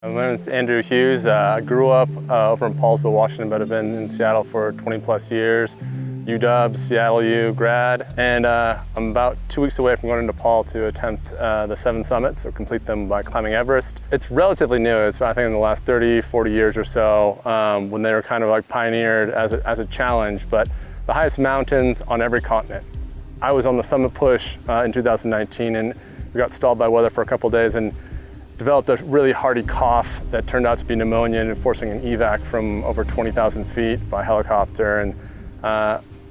My name is Andrew Hughes. I grew up over in Paulsville, Washington, but I've been in Seattle for 20 plus years. UW, Seattle U grad, and I'm about 2 weeks away from going to Nepal to attempt the 7 summits, or complete them by climbing Everest. It's relatively new. It's I think in the last 30, 40 years or so, when they were kind of like pioneered as a challenge, but the highest mountains on every continent. I was on the summit push in 2019, and we got stalled by weather for a couple of days and developed a really hearty cough that turned out to be pneumonia and forcing an evac from over 20,000 feet by helicopter, and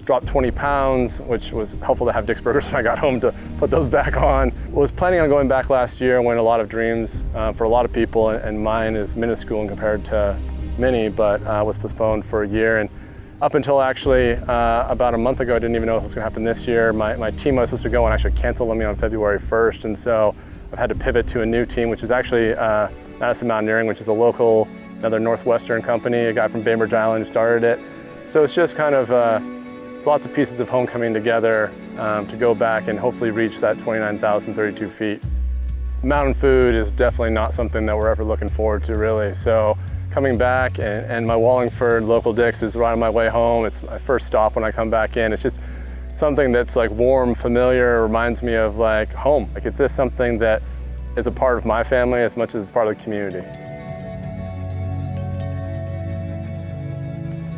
dropped 20 pounds, which was helpful to have Dick's Burgers when I got home to put those back on. Was planning on going back last year, and went a lot of dreams for a lot of people, and mine is minuscule compared to many, but was postponed for a year. And up until actually about a month ago, I didn't even know what was going to happen this year. My team I was supposed to go and actually canceled on me on February 1st, and so I've had to pivot to a new team, which is actually Madison Mountaineering, which is a local, another Northwestern company, a guy from Bainbridge Island who started it. So it's just kind of, it's lots of pieces of home coming together to go back and hopefully reach that 29,032 feet. Mountain food is definitely not something that we're ever looking forward to, really. So coming back, and my Wallingford local Dick's is right on my way home. It's my first stop when I come back in. It's just something that's like warm, familiar, reminds me of like home. Like it's just something that is a part of my family as much as it's part of the community.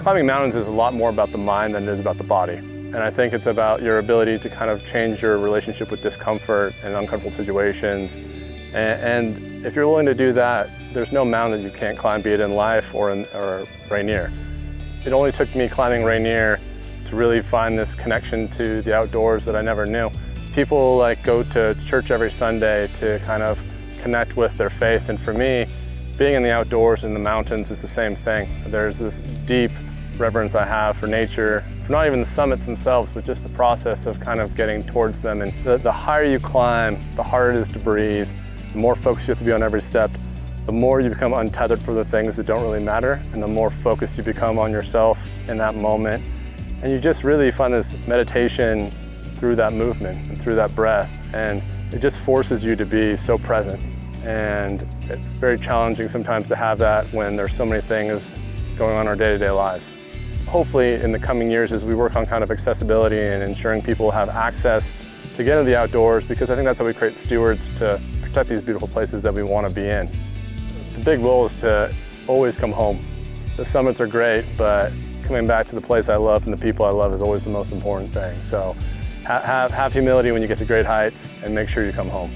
Climbing mountains is a lot more about the mind than it is about the body. And I think it's about your ability to kind of change your relationship with discomfort and uncomfortable situations. And if you're willing to do that, there's no mountain that you can't climb, be it in life or Rainier. It only took me climbing Rainier to really find this connection to the outdoors that I never knew. People like go to church every Sunday to kind of connect with their faith, and for me, being in the outdoors in the mountains is the same thing. There's this deep reverence I have for nature, for not even the summits themselves, but just the process of kind of getting towards them. And the higher you climb, the harder it is to breathe, the more focused you have to be on every step, the more you become untethered for the things that don't really matter, and the more focused you become on yourself in that moment. And you just really find this meditation through that movement and through that breath, and it just forces you to be so present. And it's very challenging sometimes to have that when there's so many things going on in our day-to-day lives. Hopefully in the coming years, as we work on kind of accessibility and ensuring people have access to get into the outdoors, because I think that's how we create stewards to protect these beautiful places that we want to be in. The big goal is to always come home. The summits are great, but coming back to the place I love and the people I love is always the most important thing. So have humility when you get to great heights, and make sure you come home.